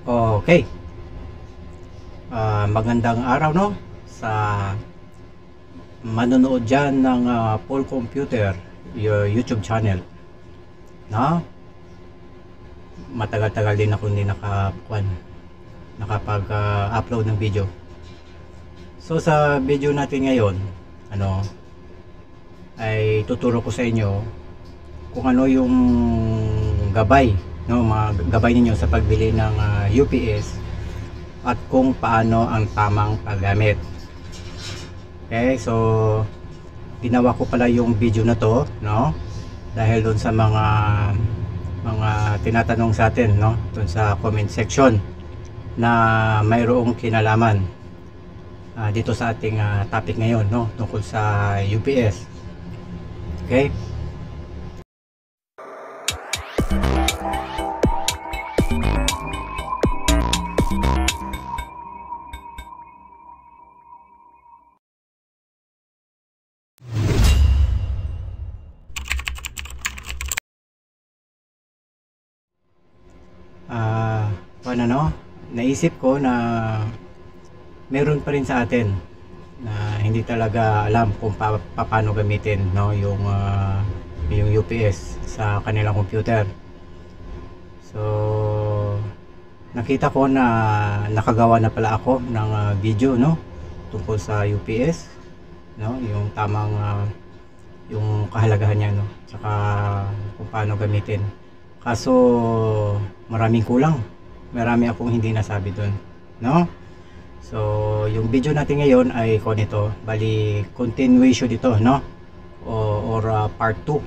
Okay. Magandang araw no sa manonood dyan ng Paul Computer YouTube channel. No? Matagal-tagal din ako hindi nakapag-upload ng video. So sa video natin ngayon, ay tuturo ko sa inyo kung ano yung gabay, mga gabay ninyo sa pagbili ng UPS at kung paano ang tamang paggamit. Okay, so ginawa ko pala yung video na to, dahil doon sa mga tinatanong sa atin, doon sa comment section na mayroong kinalaman dito sa ating topic ngayon, tungkol sa UPS. Okay? Naisip ko na meron pa rin sa atin na hindi talaga alam kung paano gamitin yung UPS sa kanilang computer. So nakita ko na nakagawa na pala ako ng video tungkol sa UPS, yung tamang yung kahalagahan niya, saka kung paano gamitin. Kaso maraming kulang, marami akong hindi nasabi dun, so yung video natin ngayon ay nito, bali continuation ito, or part 2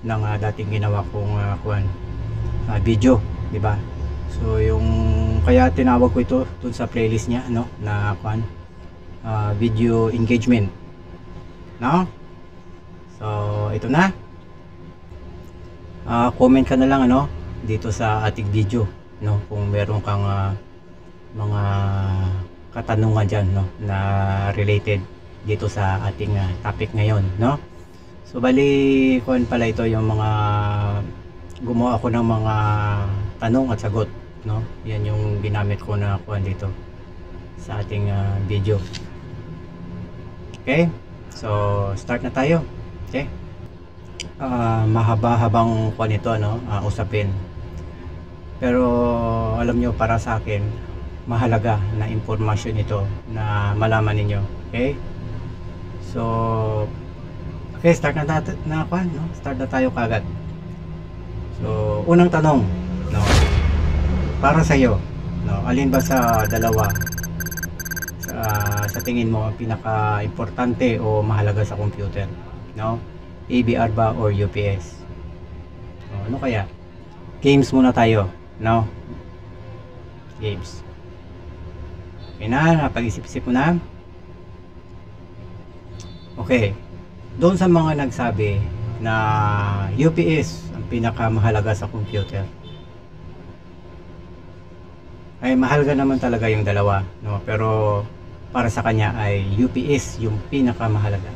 ng dating ginawa kong video, di ba? So yung kaya tinawag ko ito dun sa playlist niya, na video engagement, so ito na. Comment ka na lang dito sa ating video, kung meron kang mga katanungan dyan, na related dito sa ating topic ngayon, so bali pala ito yung mga gumawa ako ng mga tanong at sagot, yan yung ginamit ko na dito sa ating video. Okay, so start na tayo. Okay, mahaba-habang ito, usapin, pero alam nyo, para sa akin mahalaga na impormasyon ito na malaman ninyo. Okay, so start na tayo kagad. So unang tanong, para sa iyo, alin ba sa dalawa sa tingin mo ang pinaka-importante o mahalaga sa computer, ABR ba or UPS? Ano kaya? Games muna tayo, games. Okay na, napag-isip-isip mo na? Okay, doon sa mga nagsabi na UPS ang pinakamahalaga sa computer, ay mahalaga naman talaga yung dalawa, pero para sa kanya ay UPS yung pinakamahalaga.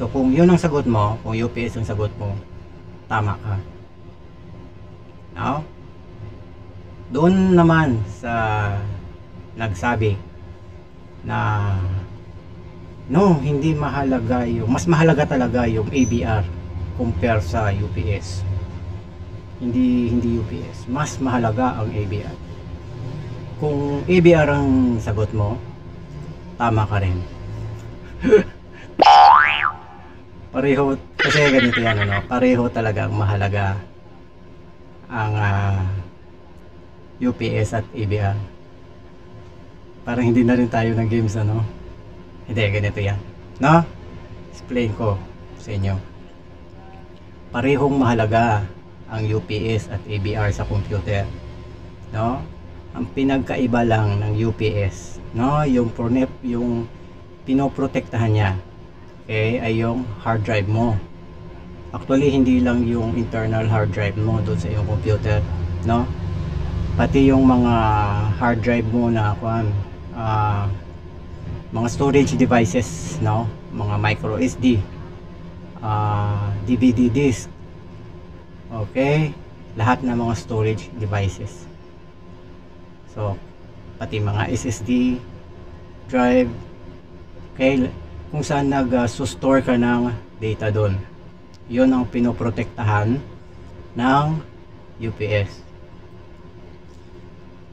So kung yun ang sagot mo, kung UPS ang sagot mo, tama ka. Doon naman sa nagsabi na hindi mahalaga mas mahalaga talaga yung ABR compare sa UPS. Hindi UPS, mas mahalaga ang ABR. Kung ABR ang sagot mo, tama ka rin. Pareho, kasi ganito yan, pareho talagang mahalaga ang UPS at ABR. Parang hindi na rin tayo ng games, hindi, ganito yan, explain ko sa inyo. Parehong mahalaga ang UPS at ABR sa computer, ang pinagkaiba lang ng UPS, yung pinoprotektahan niya, okay, ay yung hard drive mo. Actually, hindi lang yung internal hard drive mo doon sa iyong computer, pati yung mga hard drive mo na mga storage devices, mga micro SD, DVD disk, okay, lahat ng mga storage devices. So pati mga SSD drive, okay, kung saan nag-store ka ng data doon, yun ang pinoprotektahan ng UPS.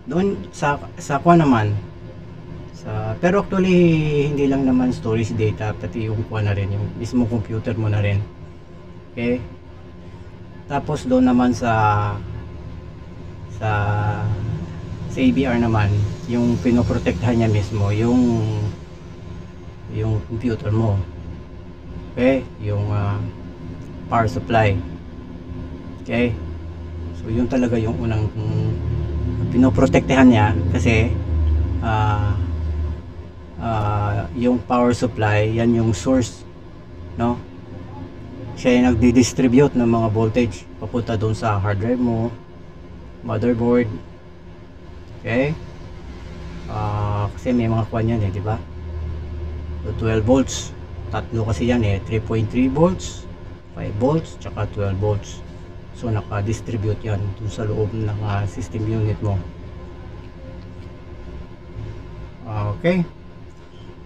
Doon sa kuha naman pero actually hindi lang naman storage data, pati yung kuha na rin, yung mismo computer mo na rin. Okay, tapos doon naman sa ABR naman, yung pinoprotektahan niya mismo yung computer mo. Okay, yung power supply. Okay, so yun talaga yung unang pinoprotektahan niya, kasi yung power supply, yan yung source, no? Siya yung nagdi-distribute ng mga voltage papunta doon sa hard drive mo, motherboard. Okay, kasi may mga kwan yan di ba? So 12 volts, tatlo kasi yan 3.3 volts, 5 volts, tsaka 12 volts. So naka-distribute yan dun sa loob ng system unit mo. Okay,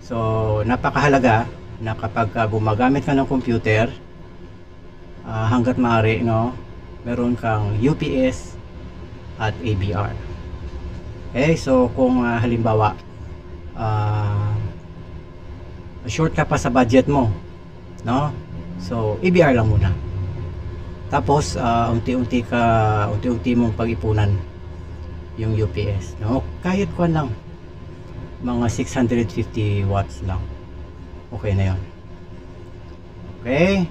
so napakahalaga na kapag gumagamit ka ng computer, hanggat maaari, no, meron kang UPS at ABR. Okay, so kung halimbawa short ka pa sa budget mo, no, so ABR lang muna. Tapos unti-unti mong pag-ipunan yung UPS, no, kahit kuan lang, mga 650 watts lang, okay na yun. Okay,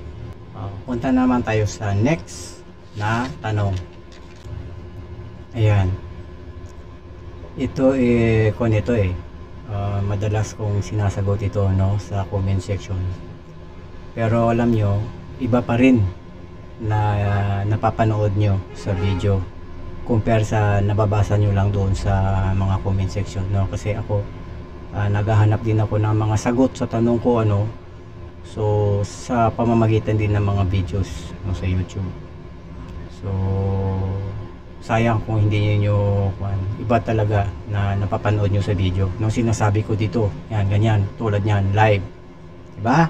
punta naman tayo sa next na tanong. Ayan, ito kung ito madalas kong sinasagot ito, no, sa comment section, pero alam nyo, iba pa rin na napapanood nyo sa video compare sa nababasa nyo lang doon sa mga comment section, no, kasi ako naghahanap din ako ng mga sagot sa tanong ko, ano, so sa pamamagitan din ng mga videos, no, sa YouTube. So sayang kung hindi niyo iba talaga na napapanood nyo sa video, no, sinasabi ko dito, yan, ganyan, tulad yan, live, diba?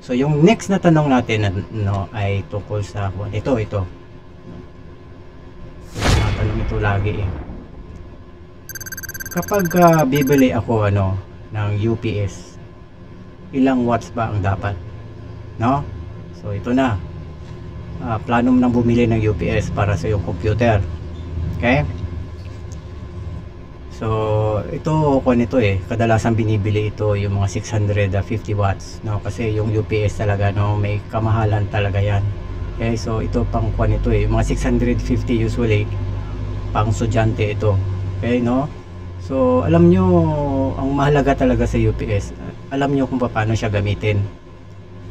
So yung next na tanong natin, no, ay tungkol sa ito tanong ito lagi kapag bibili ako, ano, ng UPS, ilang watts ba ang dapat, no? So ito na, plano mo nang bumili ng UPS para sa iyong computer. Okay, so ito kadalasan binibili ito yung mga 650 watts, no, kasi yung UPS talaga, no, may kamahalan talaga yan. Okay, so ito pang yung mga 650 usually pang estudyante ito. Okay, no, so alam nyo ang mahalaga talaga sa UPS, alam nyo kung paano siya gamitin.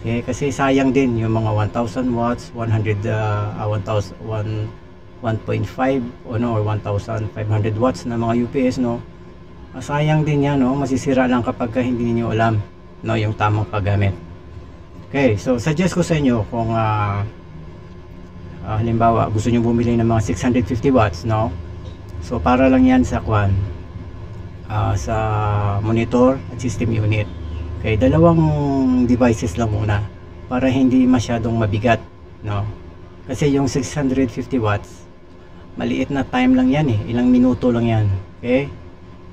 Okay, kasi sayang din yung mga 1000 watts, 1.5 or 1500 watts na mga UPS, no, sayang din yan, no, masisira lang kapag hindi niyo alam, no, yung tamang paggamit. Okay, so suggest ko sa inyo kung halimbawa gusto niyo bumili ng mga 650 watts, no, so para lang yan sa sa monitor at system unit. Okay, dalawang devices lang muna para hindi masyadong mabigat, no, kasi yung 650 watts maliit na time lang yan, ilang minuto lang yan. Okay,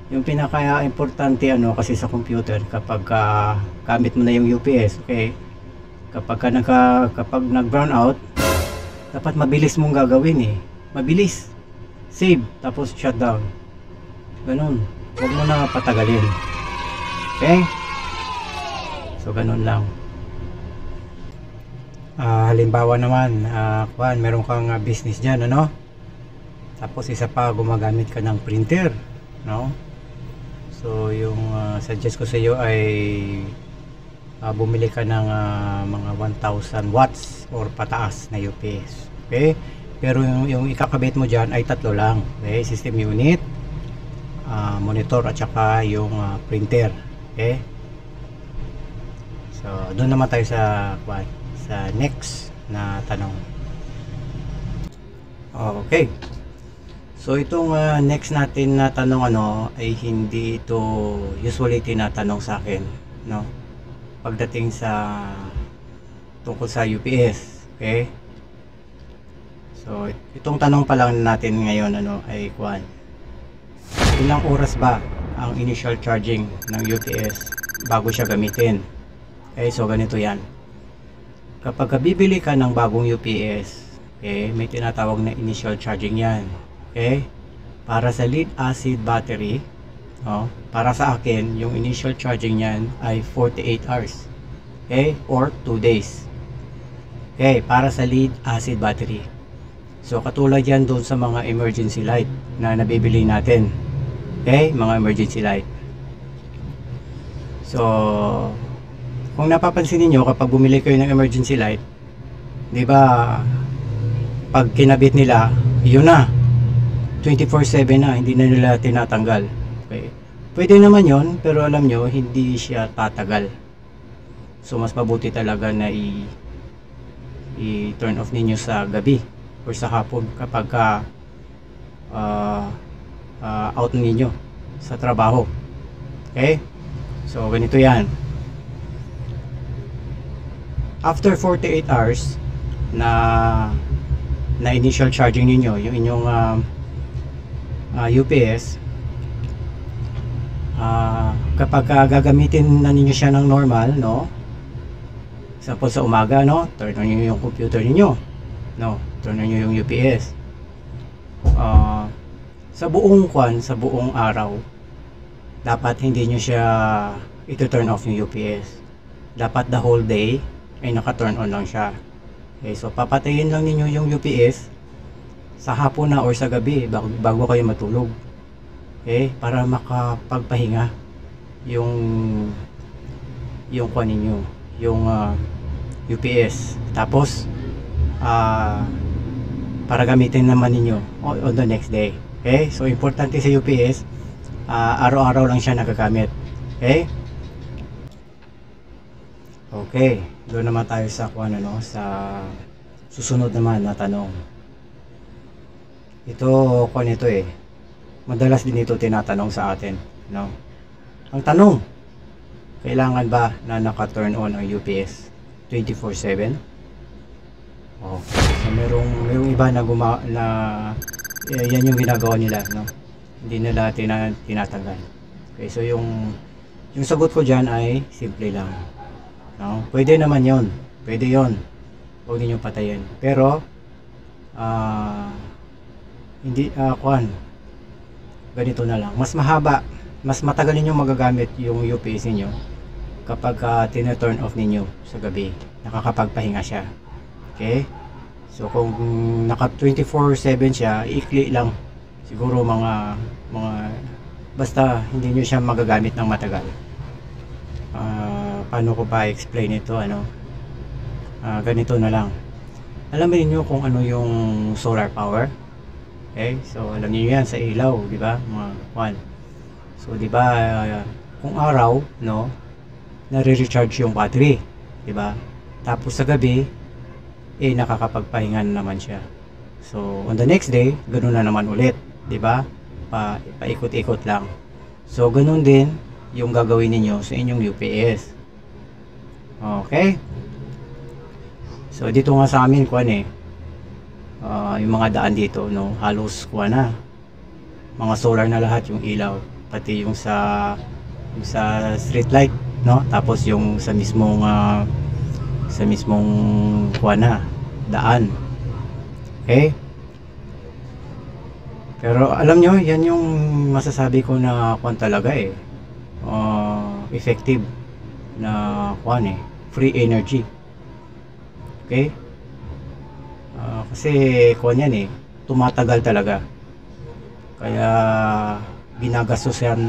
yung pinaka importante, ano, kasi sa computer kapag gamit mo na yung UPS, okay, kapag nag brown out, dapat mabilis mong gagawin, mabilis, save, tapos shutdown, ganun, huwag mo na patagalin. Okay, so ganun lang. Halimbawa naman, meron kang business dyan, ano, tapos isa pa gumagamit ka ng printer, no, so yung suggest ko sa iyo ay bumili ka ng mga 1000 watts or pataas na UPS. Okay, pero yung ikakabit mo dyan ay tatlo lang, okay, system unit, monitor at saka yung printer. Okay, so doon naman tayo sa next na tanong. Okay, So itong next natin na tanong ay hindi ito usually tinatanong sa akin, no? Pagdating sa tungkol sa UPS, okay? So itong tanong pa lang natin ngayon ay kuan. Ilang oras ba ang initial charging ng UPS bago siya gamitin? Okay, so ganito 'yan. Kapag bibili ka ng bagong UPS, okay, may tinatawag na initial charging 'yan. Okay? Para sa lead acid battery, para sa akin, yung initial charging niyan ay 48 hours. Okay? Or 2 days. Okay, para sa lead acid battery. So katulad yan doon sa mga emergency light na nabibili natin. Okay? Mga emergency light. So kung napapansin niyo kapag bumili kayo ng emergency light, 'di ba? Pag kinabit nila, yun na. 24/7 na, hindi na nila tinatanggal. Okay. Pwede naman yon, pero alam nyo, hindi siya tatagal. So mas mabuti talaga na i-turn off ninyo sa gabi or sa hapon kapag out ninyo sa trabaho. Okay? So ganito yan. After 48 hours na initial charging ninyo, yung inyong UPS, kapag gagamitin na ninyo siya ng normal, no? Example sa umaga, no? Turn on nyo yung computer ninyo, no? Turn on nyo yung UPS. Sa buong araw, dapat hindi nyo siya ito-turn off yung UPS. Dapat the whole day ay naka-turn on lang siya. Okay, so papatayin lang ninyo yung UPS sa hapon na or sa gabi bago kayo matulog. Okay, para makapagpahinga yung kuan ninyo, yung UPS. Tapos para gamitin naman ninyo on the next day. Okay, so importante sa UPS, araw-araw lang siya nagagamit. Okay? Okay, doon naman tayo sa kuan sa susunod naman na tanong. Ito, kung ito madalas din ito tinatanong sa atin, no? Ang tanong, kailangan ba na naka-turn on ang UPS 24/7? So merong iba na yan yung ginagawa nila, no? Hindi nila tinatanggal. Okay, so yung sagot ko diyan ay simple lang, no? Pwede naman yon, pwede yon, huwag niyo patayin, pero hindi ganito na lang, mas mahaba, mas matagal niyo magagamit yung UPS niyo kapag tina-turn off ninyo sa gabi, nakakapagpahinga siya. Okay, so kung naka 24/7 siya, ikli lang siguro mga basta hindi niyo siya magagamit ng matagal. Paano ko pa explain ito, ganito na lang. Alam niyo kung ano yung solar power? Okay, so alam niyo yan sa ilaw, di ba? Mga kwan. So di ba kung araw, no, nare-recharge yung battery, di ba? Tapos sa gabi nakakapagpahinga naman siya. So on the next day, ganoon na naman ulit, di ba? Paikot-ikot lang. So ganoon din yung gagawin niyo sa inyong UPS. Okay? So dito nga sa amin kwan yung mga daan dito, no, halos kuha na, mga solar na lahat yung ilaw, pati yung sa street light, no, tapos yung sa mismong kuha na daan. Okay, pero alam nyo, yan yung masasabi ko na kuha talaga effective na kuha free energy. Okay, kasi kuwan yan tumatagal talaga, kaya ginagastos yan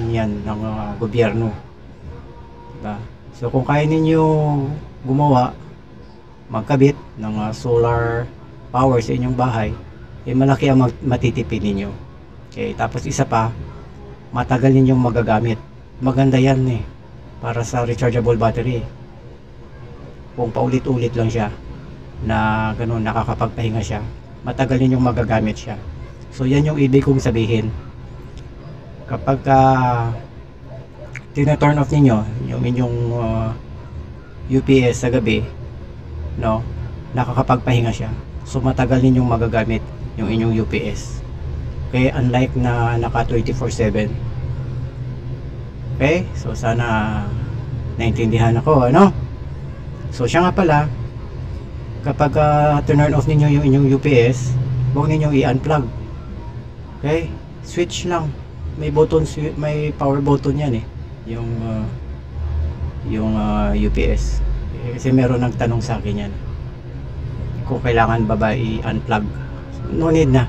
ng gobyerno, diba? So kung kaya ninyo gumawa, magkabit ng solar power sa inyong bahay, malaki ang matitipid ninyo. Okay, tapos isa pa, matagal ninyong magagamit. Maganda yan para sa rechargeable battery. Kung paulit-ulit lang siya na ganun, nakakapagpahinga siya, matagal ninyong magagamit siya. So yan yung ibig kong sabihin. Kapag tina-turn off ninyo yung inyong UPS sa gabi, no, nakakapagpahinga siya. So matagal ninyong magagamit yung inyong UPS. Okay, unlike na naka 24/7. Okay, so sana naintindihan ako, ano? So siya nga pala, kapag turn off ninyo yung inyong UPS, huwag ninyong i-unplug. Okay, switch lang. May button, may power button yan eh, yung UPS. Kasi meron nagtanong sa akin yan kung kailangan ba i-unplug. No need na.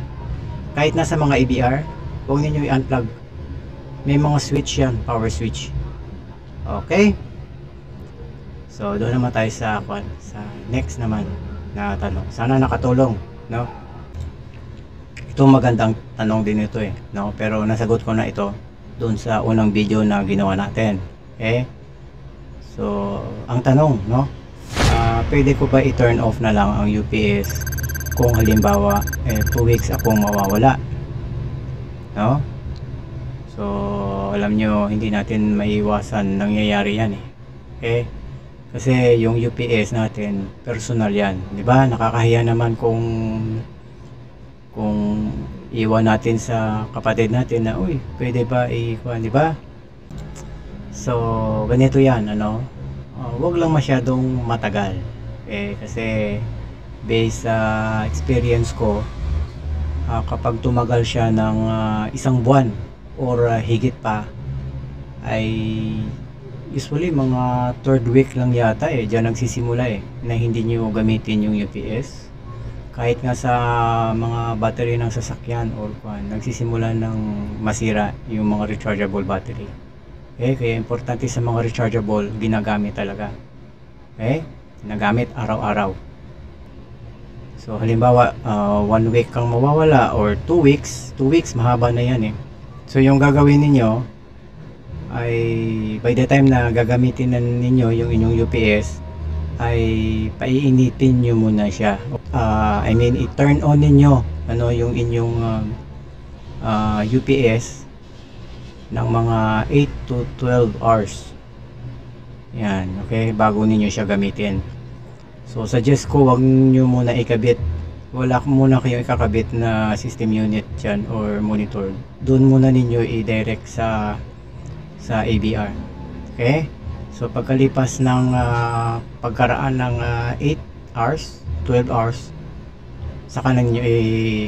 Kahit nasa mga EBR, huwag ninyo i-unplug. May mga switch yan, power switch. Okay, so doon naman tayo sa next naman na tanong. Sana nakatulong, no? Ito magandang tanong din ito eh, no? Pero nasagot ko na ito doon sa unang video na ginawa natin. Okay, so ang tanong, no, pwede ko ba i-turn off na lang ang UPS kung halimbawa 2 weeks akong mawawala, no? So alam nyo, hindi natin maiwasan nangyayari yan eh. Okay, kasi yung UPS natin personal yan, di ba? Nakakahiya naman kung iwan natin sa kapatid natin na, uy, pwede ba ikuan, di ba? So ganito yan, ano, wag lang masyadong matagal kasi based sa experience ko, kapag tumagal siya ng 1 buwan or higit pa, ay usually mga 3rd week lang yata diyan nagsisimula na hindi nyo gamitin yung UPS. Kahit nga sa mga battery ng sasakyan or nagsisimula ng masira yung mga rechargeable battery. Kaya importante sa mga rechargeable, ginagamit talaga. Ginagamit araw-araw. So halimbawa 1 week kang mawawala or 2 weeks, 2 weeks mahaba na yan So yung gagawin ninyo ay by the time na gagamitin na ninyo yung inyong UPS, ay paiinitin nyo muna siya. I mean, i-turn on ninyo yung inyong UPS ng mga 8 to 12 hours. Yan, okay, bago ninyo siya gamitin. So suggest ko, wag nyo muna ikabit, wala muna kayo ikakabit na system unit dyan or monitor. Doon muna ninyo i-direct sa ABR. Okay, so pagkalipas ng pagkaraan ng 8 hours, 12 hours, saka na ninyo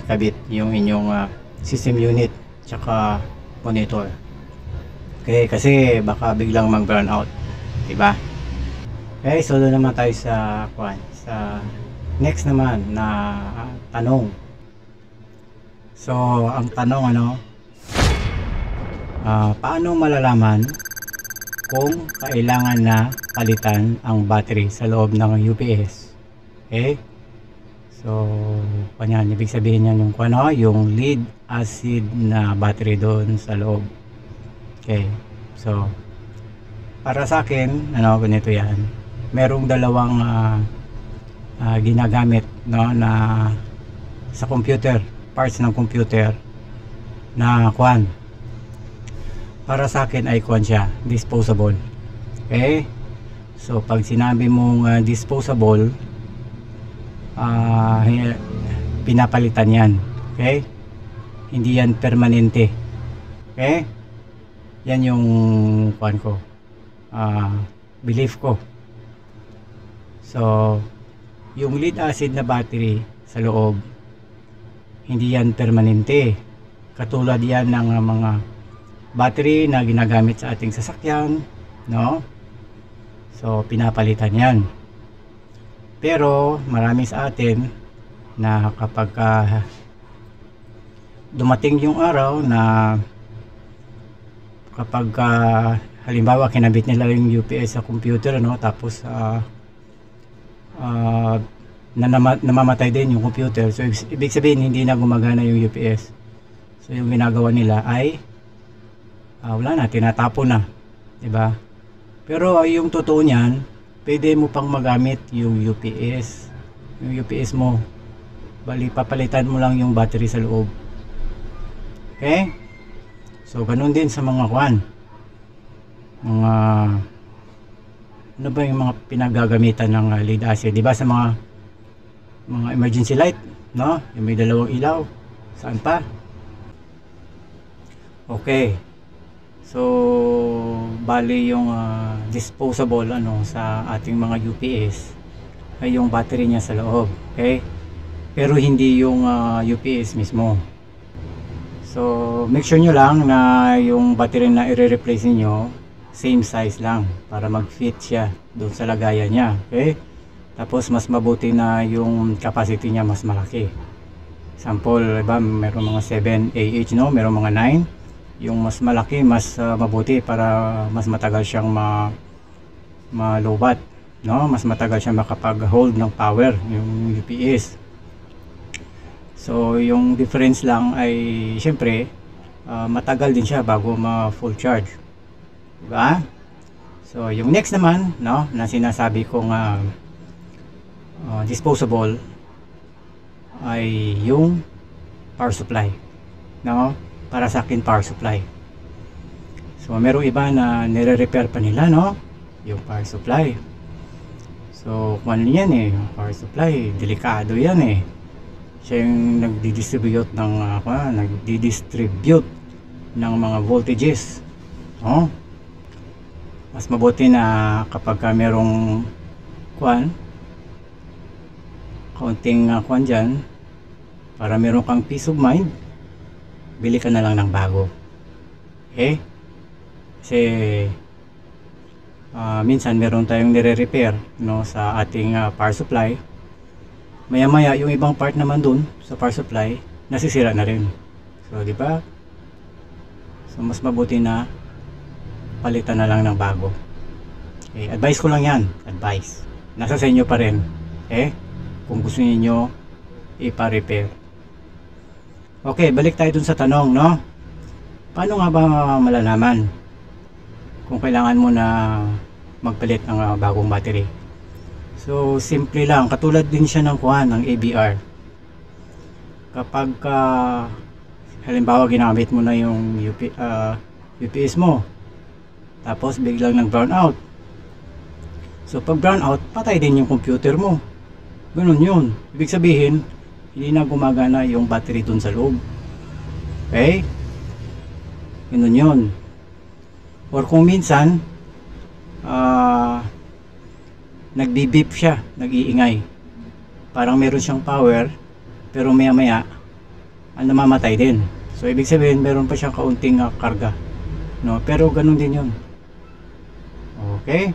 ikabit yung inyong system unit tsaka monitor. Okay, kasi baka biglang mag-burn out, diba? Okay, so doon naman tayo sa next naman na tanong. So ang tanong, paano malalaman kung kailangan na palitan ang battery sa loob ng UPS? Okay, so kanyan, ibig sabihin yan yung lead acid na battery doon sa loob. Okay, so para sa akin, ganito yan. Merong dalawang ginagamit na sa computer, parts ng computer na para sa akin ay siya, disposable. Okay, so pag sinabi mong disposable, pinapalitan yan. Okay, hindi yan permanente. Okay, yan yung belief ko. So yung lead acid na battery sa loob, hindi yan permanente. Katulad yan ng mga battery na ginagamit sa ating sasakyan, no? So pinapalitan yan. Pero marami sa atin na kapag dumating yung araw na kapag halimbawa kinabit nila yung UPS sa computer, tapos namamatay din yung computer, so ibig sabihin hindi na gumagana yung UPS. So yung ginagawa nila ay wala na, tinatapon na, diba? Pero yung totoo niyan, pwede mo pang magamit yung UPS mo, bali papalitan mo lang yung battery sa loob. Okay? So ganun din sa mga mga ano ba yung mga pinagagamitan ng lead acid, di ba, sa mga emergency light, no? Yung may dalawang ilaw, saan pa? Okay. So bali yung disposable sa ating mga UPS ay yung battery niya sa loob, okay? Pero hindi yung UPS mismo. So make sure nyo lang na yung battery na i-replace niyo same size lang para mag-fit siya doon sa lagayan niya, okay? Tapos mas mabuti na yung capacity niya mas malaki. Example, diba, meron mga 7 AH, no? Meron mga 9. Yung mas malaki, mas mabuti para mas matagal siyang ma-lowbat, no? Mas matagal siyang makapag-hold ng power yung UPS. So yung difference lang ay syempre matagal din siya bago ma-full charge, diba? So yung next naman, no, na sinasabi kong disposable ay yung power supply, no? Para sa akin power supply. So merong iba na nire-repair pa nila, no, yung power supply. So kung ano yan power supply, delikado yan siya yung nagdi-distribute ng mga voltages, no? Mas mabuti na kapag merong kaunting dyan, para meron kang peace of mind, bili ka na lang ng bago, okay? Kasi minsan meron tayong nire-repair, no, sa ating power supply. Maya maya yung ibang part naman dun sa power supply nasisira na rin. So di ba? So mas mabuti na palitan na lang ng bago. Okay, advice ko lang yan, advice. Nasa sa inyo pa rin. Kung gusto niyo ipa-repair. Okay, balik tayo dun sa tanong, no? Paano nga ba malalaman kung kailangan mo na magpalit ng bagong battery? So simple lang, katulad din siya ng ng ABR. Kapag halimbawa ginamit mo na yung UPS mo, tapos biglang nag brown out. So pag brown out, patay din yung computer mo. Ganun yun. Ibig sabihin, hindi na gumagana yung battery dun sa loob. Okay? Ganun yun. Or kung minsan nagbi-beep siya, nag-iingay, parang meron siyang power pero maya maya namamatay din. So ibig sabihin meron pa siyang kaunting karga, no? Pero ganun din yun. Okay,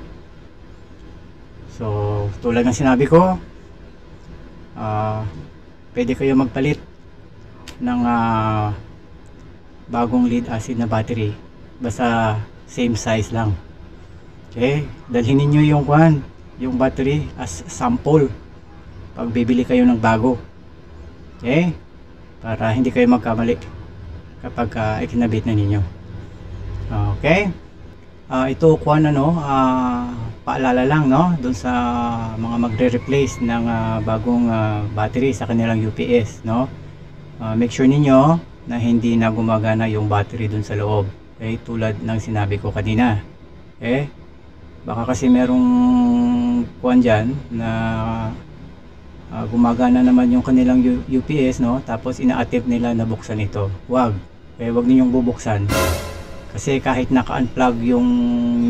so tulad ng sinabi ko, pwede kayo magpalit ng bagong lead acid na battery, basta same size lang. Okay, dalhin niyo yung battery as sample pag bibili kayo ng bago, okay, para hindi kayo magkamali kapag ikinabit na ninyo. Okay, ito paalala lang, no, dun sa mga magre-replace ng bagong battery sa kanilang UPS, no. Make sure ninyo na hindi na gumagana yung battery dun sa loob, okay, tulad ng sinabi ko kanina. Okay, baka kasi merong dyan na gumagana naman yung kanilang UPS, no, tapos ina-attempt nila na buksan ito. Wag ninyong bubuksan, kasi kahit naka-unplug yung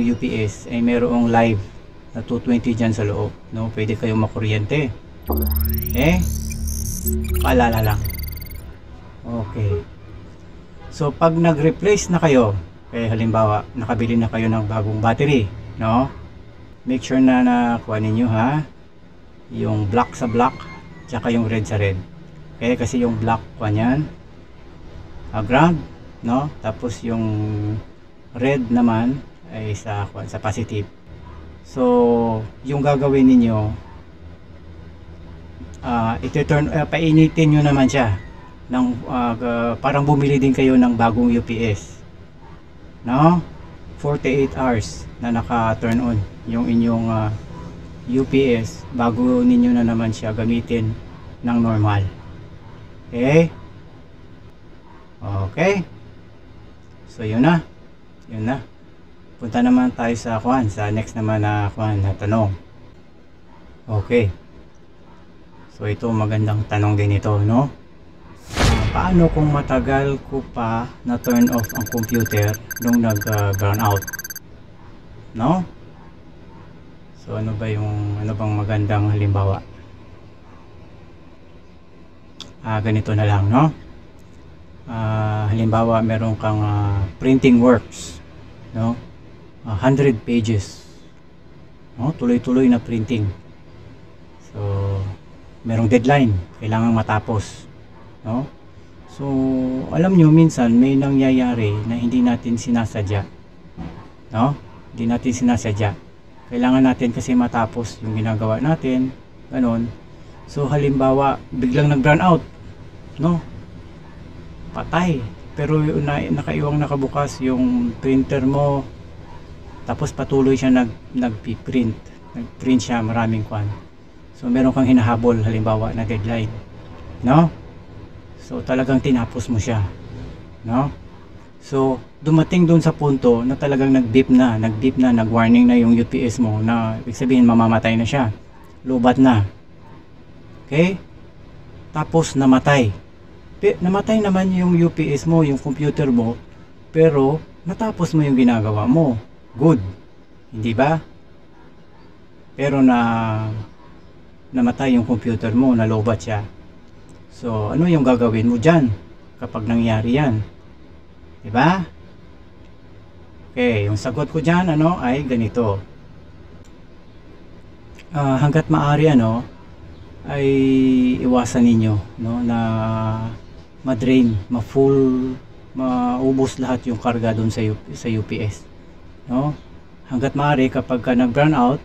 UPS ay merong live na 220 dyan sa loob, no, pwede kayong makuryente. Paalala lang. Okay, so pag nag-replace na kayo, halimbawa nakabili na kayo ng bagong battery, no, make sure na nakuha ninyo yung black sa black tsaka yung red sa red. Kasi yung black yan ground, no, tapos yung red naman ay sa positive. So yung gagawin ninyo, painitin nyo naman siya ng parang bumili din kayo ng bagong UPS, no, 48 hours na naka-turn on yung inyong UPS bago ninyo na naman siya gamitin ng normal. Okay? Okay. So yun na. Punta naman tayo sa sa next naman na na tanong. Okay. So ito magandang tanong din ito, no? Paano kung matagal ko pa na turn off ang computer nung nag-brown out? No? So ano bang magandang halimbawa? Ganito na lang, no? Halimbawa meron kang printing works, no? 100 pages, no? Tuloy-tuloy na printing. So merong deadline, kailangang matapos, no? So alam nyo, minsan may nangyayari na hindi natin sinasadya, no? Hindi natin sinasadya, kailangan natin kasi matapos yung ginagawa natin, ganon. So halimbawa biglang nag-brown out, no? Patay, pero nakaiwang nakabukas yung printer mo, tapos patuloy siya nagpiprint siya, maraming kwan. So meron kang hinahabol, halimbawa na deadline, no? So talagang tinapos mo siya, no? So dumating dun sa punto na talagang nag-beep na, nag-warning na yung UPS mo, na ibig sabihin mamamatay na siya, lobat na. Okay? Tapos namatay naman yung UPS mo, yung computer mo, pero natapos mo yung ginagawa mo. Good, hindi ba? Pero namatay yung computer mo, nalobat siya. So ano yung gagawin mo dyan kapag nangyari yan? Diba? Okay, yung sagot ko dyan ay ganito. Hanggat maaari ay iwasan ninyo, no, na ma-drain, maubos lahat yung karga doon sa UPS, no? Hanggat maaari kapag nag-brown out,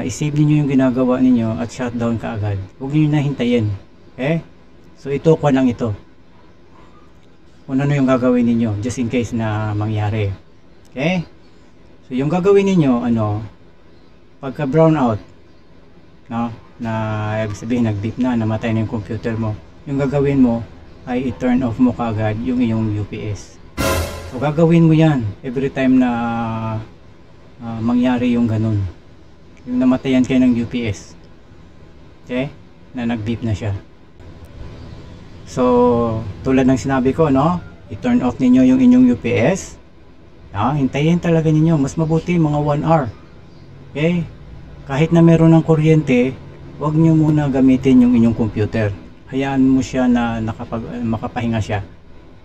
i-save niyo yung ginagawa ninyo at shutdown ka agad. Huwag niyo na hintayin. Okay? So ito ko lang ito. Kung ano yung gagawin niyo just in case na mangyari. Okay? So yung gagawin niyo pagka brown out, no, na ibig sabihin nag-beep na, namatay na yung computer mo, yung gagawin mo ay i-turn off mo kaagad yung iyong UPS. So gagawin mo yan every time na mangyari yung ganun, yung namatayan kayo ng UPS, okay, na nag-beep na siya. So tulad ng sinabi ko, no, i-turn off ninyo yung inyong UPS, hintayin talaga ninyo, mas mabuti mga 1 hour. Okay, kahit na meron ng kuryente, huwag nyo muna gamitin yung inyong computer. Hayaan mo siya na makapahinga siya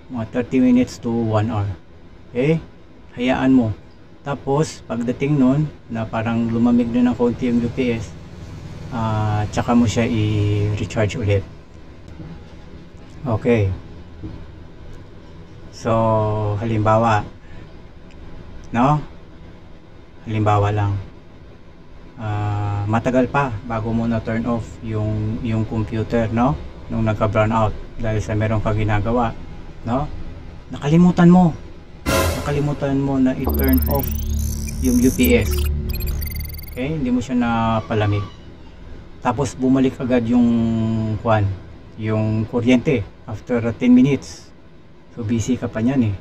mga 30 minutes to 1 hour. Okay? Hayaan mo. Tapos pagdating nun na parang lumamig na ng konti yung UPS, tsaka mo siya i-recharge ulit. Okay. So halimbawa, no? Halimbawa lang. Matagal pa bago mo na turn off yung computer, no, nung nagka-brown out dahil sa meron ka ginagawa, no, nakalimutan mo na i-turn off yung UPS. Okay, hindi mo siya napalamig, tapos bumalik agad yung kuryente after 10 minutes. So busy ka pa niyan,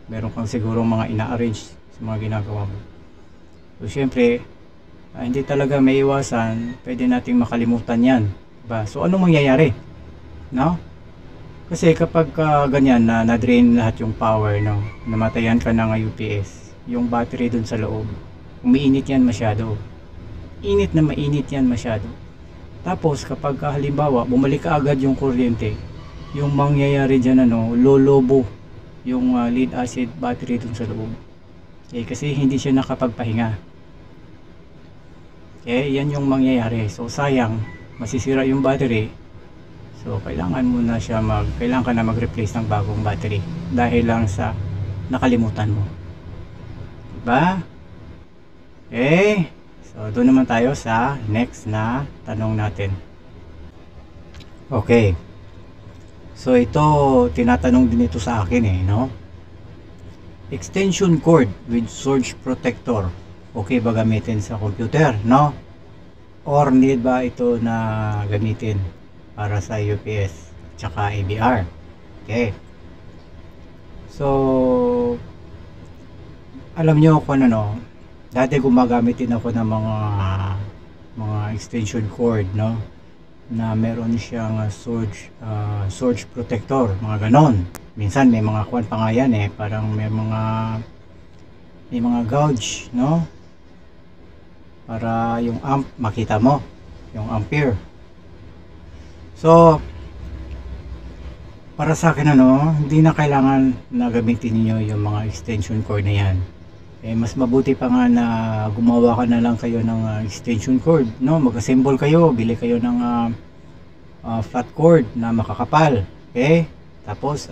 meron kang siguro mga ina-arrange sa mga ginagawa mo. So syempre hindi talaga may iwasan, pwede nating makalimutan yan, diba? So ano mangyayari, no? Kasi kapag ganyan na na-drain lahat yung power, no, namatayan ka ng UPS, yung battery dun sa loob, umiinit yan masyado, mainit yan masyado. Tapos kapag halimbawa bumalik ka agad yung kuryente, yung mangyayari dyan lolobo yung lead acid battery dun sa loob, kasi hindi siya nakapagpahinga. Yan yung mangyayari. So sayang, masisira yung battery. So kailangan ka na mag-replace ng bagong battery dahil lang sa nakalimutan mo. Diba? Okay? So doon naman tayo sa next na tanong natin. Okay. So ito, tinatanong din ito sa akin, no? Extension cord with surge protector, okay ba gamitin sa computer, no? Or need ba ito na gamitin para sa UPS tsaka ABR? Okay. So, alam nyo kung ano, dati gumagamit din ako ng mga extension cord, no, na meron siyang surge protector, mga ganon. Minsan may mga kuwan pa nga yan eh, parang may mga gauge, no, para yung amp makita mo yung ampere. So para sa akin ano, hindi na kailangan na gamitin niyo yung mga extension cord na yan. Mas mabuti pa nga na gumawa ka na lang kayo ng extension cord, no? Mag-assemble kayo, bili kayo ng flat cord na makakapal, okay? Tapos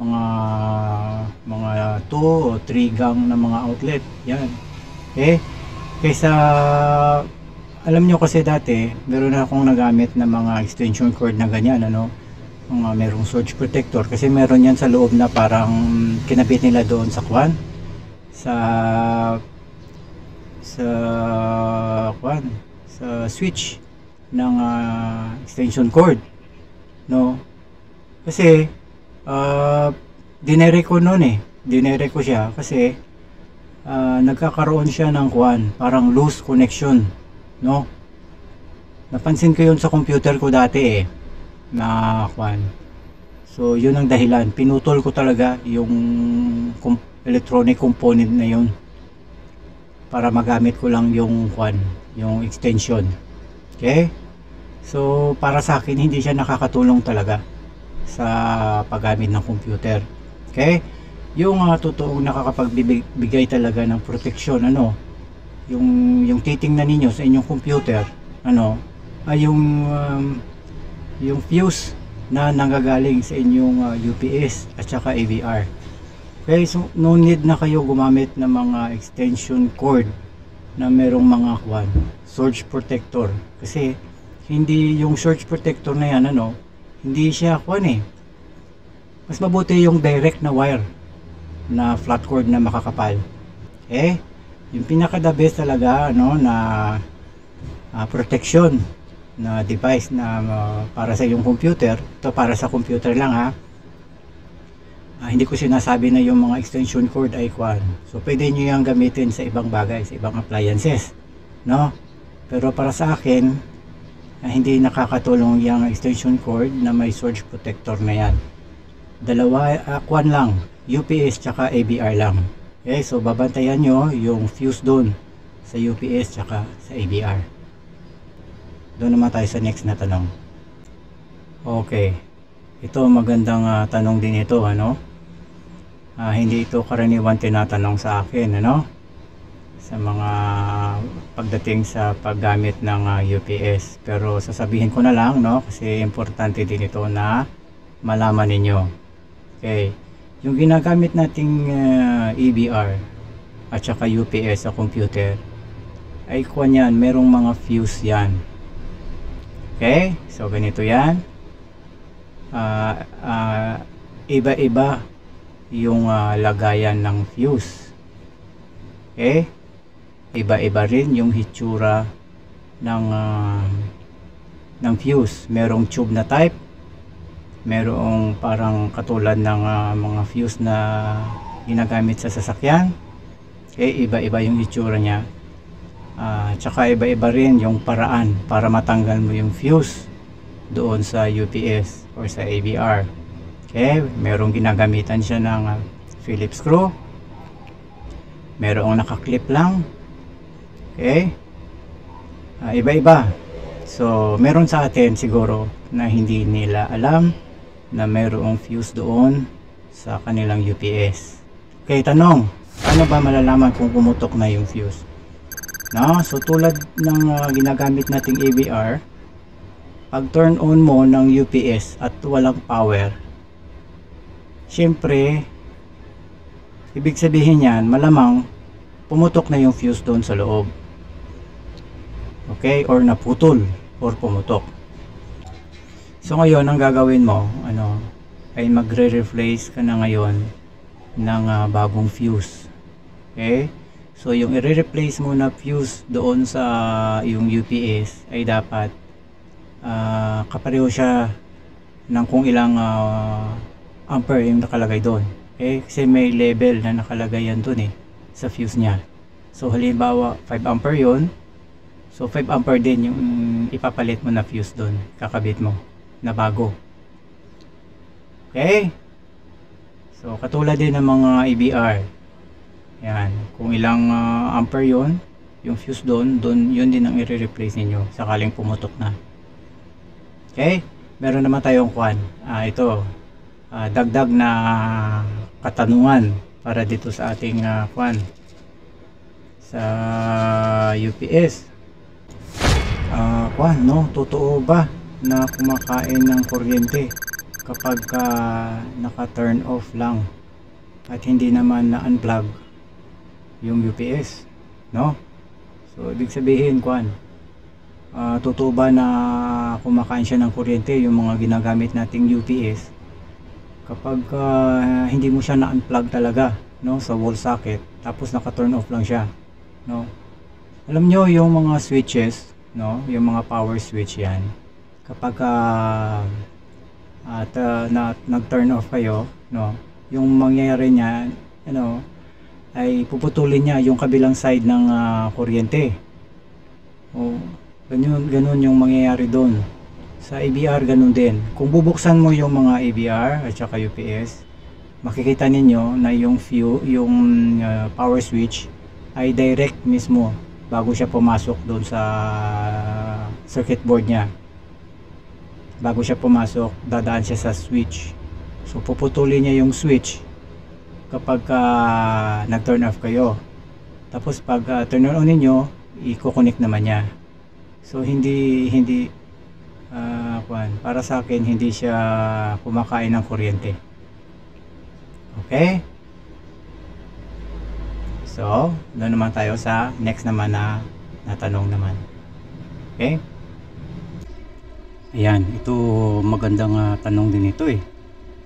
mga 2 o 3 gang na mga outlet, yan, okay? Kaysa alam nyo kasi dati meron akong nagamit na mga extension cord na ganyan, ano, merong surge protector, kasi meron yan sa loob na parang kinabit nila doon sa kwan, sa switch ng extension cord, no? Kasi dinere ko siya kasi nagkakaroon siya ng kwan, parang loose connection, no? Napansin ko yun sa computer ko dati na kwan. So yun ang dahilan, pinutol ko talaga yung electronic component na yun para magamit ko lang yung kwan, yung extension, okay? So para sa akin hindi siya nakakatulong talaga sa paggamit ng computer, okay? Yung totoong nakakapagbigay talaga ng protection, ano, yung titingnan ninyo sa inyong computer, ano, ay yung fuse na nanggagaling sa inyong UPS at saka AVR. Okay, so no need na kayo gumamit ng mga extension cord na merong mga surge protector, kasi hindi yung surge protector na yan, ano, hindi siya mas mabuti yung direct na wire na flat cord na makakapal. Okay, yung pinaka the best talaga, ano, na protection na device na para sa yung computer, to para sa computer lang ha. Hindi ko sinasabi na yung mga extension cord ay so pwede nyo yung gamitin sa ibang bagay, sa ibang appliances, no? Pero para sa akin, hindi nakakatulong yung extension cord na may surge protector na yan. Dalawa, lang, UPS tsaka AVR lang. Okay, so babantayan nyo yung fuse doon sa UPS tsaka sa AVR. Doon naman tayo sa next na tanong. Okay, ito magandang tanong din ito, ano? Hindi ito karaniwan tinatanong sa akin, ano, sa mga pagdating sa paggamit ng UPS, pero sasabihin ko na lang, no, kasi importante din ito na malaman ninyo. Okay, yung ginagamit nating AVR at saka UPS sa computer ay yan, merong mga fuse yan. Okay, so ganito yan, iba-iba yung lagayan ng fuse. Okay, iba-iba rin yung hitsura ng fuse. Merong tube na type, merong parang katulad ng mga fuse na ginagamit sa sasakyan. Okay, iba-iba yung hitsura niya. Tsaka iba-iba rin yung paraan para matanggal mo yung fuse doon sa UPS or sa AVR. Okay, merong ginagamitan siya ng Phillips screw, merong nakaklip lang. Okay, iba-iba. So meron sa atin siguro na hindi nila alam na merong fuse doon sa kanilang UPS. Okay, tanong, ano ba malalaman kung pumutok na yung fuse? No? So tulad ng ginagamit nating AVR, pag turn on mo ng UPS at walang power, syempre ibig sabihin yan, malamang pumutok na yung fuse doon sa loob. Okay, or naputol or pumutok. So ngayon ang gagawin mo, ano, ay magre-replace ka na ngayon ng bagong fuse. Okay, so yung i-replace mo na fuse doon sa yung UPS ay dapat kapareho siya ng kung ilang ampere yung nakalagay doon. Okay? Kasi may level na nakalagay yan dun sa fuse niya. So halimbawa 5 ampere yun. So 5 ampere din yung ipapalit mo na fuse dun. Kakabit mo na bago. Okay? So katulad din ng mga EBR. Yan. Kung ilang ampere yun, yung fuse doon yun din ang i-replace ninyo sakaling pumutok na. Okay? Meron naman tayong ito. Dagdag na katanungan para dito sa ating sa UPS. Totoo ba na kumakain ng kuryente kapag naka-turn off lang at hindi naman na-unplug yung UPS, no? So ibig sabihin totoo ba na kumakain siya ng kuryente yung mga ginagamit nating UPS kapag hindi mo siya na-unplug talaga, no, sa wall socket tapos naka-turn off lang siya, no? Alam nyo yung mga switches, no, yung mga power switch yan, kapag nag-turn off kayo, no, yung mangyayari niya, ay puputulin niya yung kabilang side ng kuryente. Ganun yung mangyayari doon. Sa EBR ganun din. Kung bubuksan mo yung mga EBR at saka UPS, makikita ninyo na yung power switch ay direct mismo bago siya pumasok doon sa circuit board niya. Bago siya pumasok, dadaan siya sa switch. So puputulin niya yung switch kapag nag-turn off kayo. Tapos pag turn on ninyo, i-connect naman niya. So para sa akin hindi siya kumakain ng kuryente. Okay? So, doon naman tayo sa next naman na tanong naman. Okay? Ayan, ito magandang tanong din ito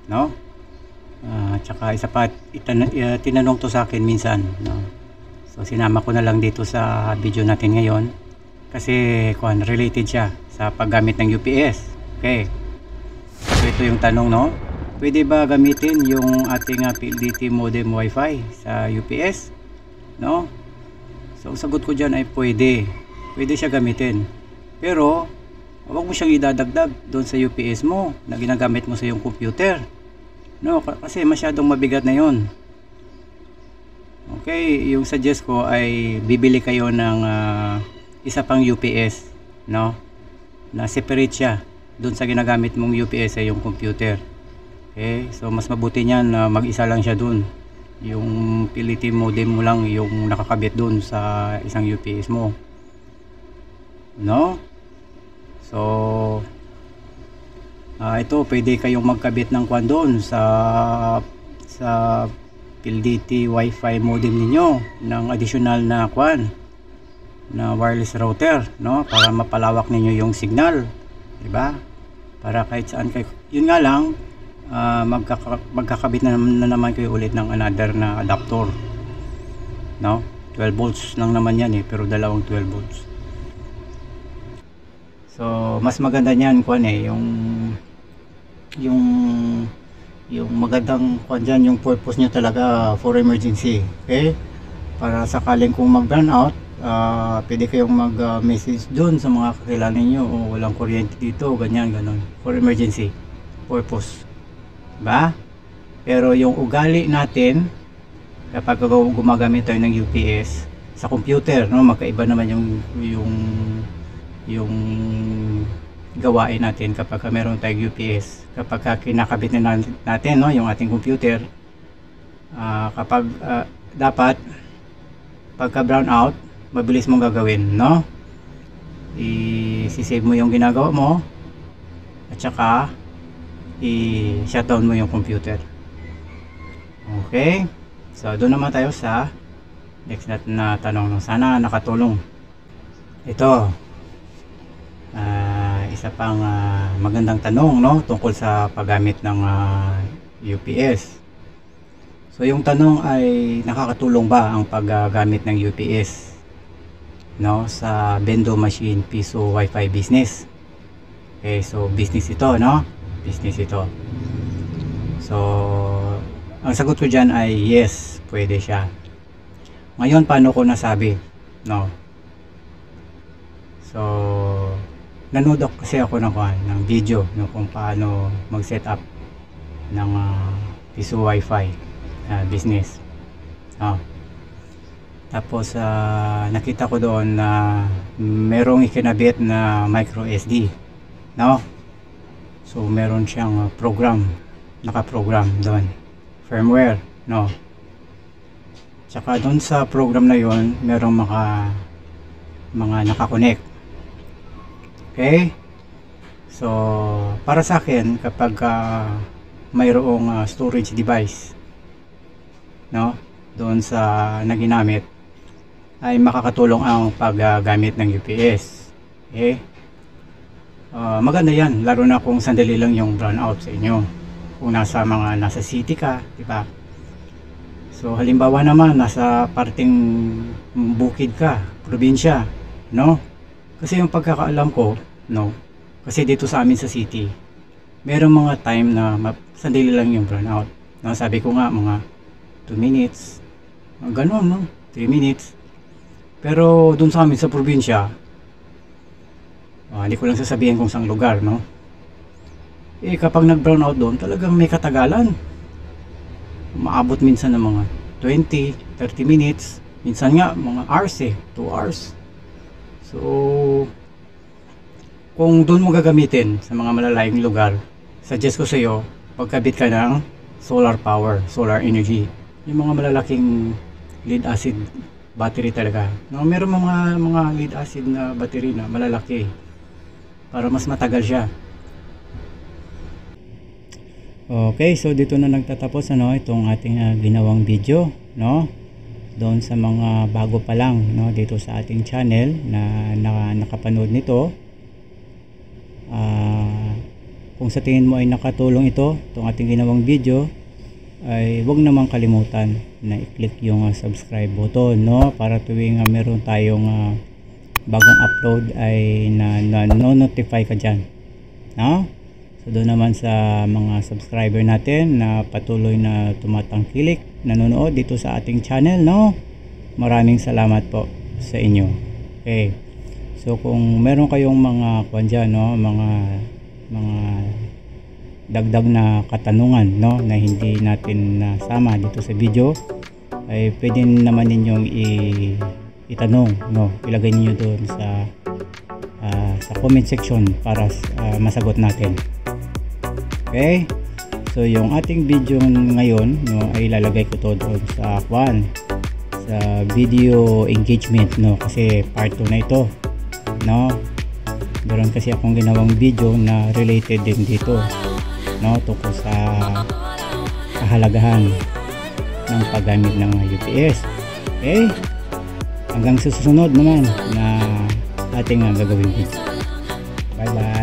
no? Tsaka isa pa tinanong to sa akin minsan, no? So sinama ko na lang dito sa video natin ngayon kasi related siya sa paggamit ng UPS. Okay, so ito yung tanong, no? Pwede ba gamitin yung ating PLDT modem wifi sa UPS, no? So sagot ko dyan ay pwede siya gamitin, pero huwag mo siyang idadagdag doon sa UPS mo na ginagamit mo sa iyong computer, no? Kasi masyadong mabigat na yon. Okay, yung suggest ko ay bibili kayo ng isa pang UPS, no, na separate siya doon sa ginagamit mong UPS sa iyong computer. Okay, so mas mabuti niyan na mag-isa lang siya doon. Yung PLDT modem mo lang yung nakakabit doon sa isang UPS mo, no? So ito pwede kayong magkabit ng doon sa PLDT wifi modem ninyo ng additional na na wireless router, no, para mapalawak ninyo yung signal, di ba? Para kahit saan kayo. Yun nga lang, magkakabit na naman kayo ulit ng another na adapter, no? 12 volts lang naman yan pero dalawang 12 volts. So mas maganda niyan yung magandang dyan, yung purpose nyo talaga for emergency. Okay, para sakaling kung mag-burn out, pwede kayong mag-message dun sa mga kakilala ninyo, o walang kuryente dito, ganyan, ganon, for emergency purpose, ba? Pero yung ugali natin kapag gumagamit tayo ng UPS sa computer, no, magkaiba naman yung gawain natin kapag meron tayong UPS. Kapag kinakabit na natin, no, yung ating computer, kapag dapat pagka brown out, mabilis mong gagawin, no? I-save mo yung ginagawa mo at saka i-shutdown mo yung computer. Okay, so doon naman tayo sa next na tanong. Sana nakatulong ito. Isa pang magandang tanong, no, tungkol sa paggamit ng UPS. So yung tanong ay nakakatulong ba ang paggamit ng UPS, no, sa Bendo Machine Piso Wi-Fi business? Okay, so business ito, no, business ito. So Ang sagot ko dyan ay yes, pwede siya. Ngayon, paano ko nasabi? No. So, nanood kasi ako ng video no, kung paano mag-set up ng piso wifi business. No. Tapos, nakita ko doon na merong ikinabit na micro SD. No? So, meron siyang program, naka-program doon. Firmware, no? Tsaka doon sa program na yon merong mga nakakonect. Okay? So, para sa akin, kapag mayroong storage device, no? Doon sa naginamit, ay makakatulong ang paggamit ng UPS. Okay? Maganda yan, lalo na kung sandali lang yung brownout sa inyo. Kung nasa city ka, di ba? So halimbawa naman nasa parting bukid ka, probinsya, no? Kasi yung pagkakaalam ko, no? Kasi dito sa amin sa city, merong mga time na sandali lang yung brownout. No, sabi ko nga mga 2 minutes, ganun, no? 3 minutes. Pero dun sa amin sa probinsya, hindi ko lang sasabihin kung saang lugar, no? Kapag nag-brown out doon, talagang may katagalan. Maabot minsan ng mga 20, 30 minutes. Minsan nga, mga hours 2 hours. So, kung doon mo gagamitin sa mga malalayong lugar, suggest ko sa iyo, pagkabit ka ng solar power, solar energy. Yung mga malalaking lead acid battery talaga. No, meron mga lead acid na battery na malalaki para mas matagal siya. Okay, so dito na nagtatapos itong ating ginawang video, no? Doon sa mga bago pa lang, no, dito sa ating channel na nakapanood nito. Kung sa tingin mo ay nakatulong itong ating ginawang video, ay huwag namang kalimutan na i-click yung subscribe button, no, para tuwing meron tayong bagong upload ay na-notify ka dyan, no? So doon naman sa mga subscriber natin na patuloy na tumatangkilik, nanonood dito sa ating channel, no? Maraming salamat po sa inyo. Okay. So kung meron kayong mga dyan, no, mga dagdag na katanungan, no, na hindi natin nasama dito sa video, ay pwede naman ninyong itanong, no, ilagay niyo doon sa comment section para masagot natin. Okay, so yung ating video ngayon, no, ay ilalagay ko to doon sa sa video engagement, no, kasi part 2 na ito, no. Meron kasi akong ginawang video na related din dito, no, tungkol sa kahalagahan ng paggamit ng UPS. Okay, hanggang sa susunod naman na ating gagawin video. Bye bye.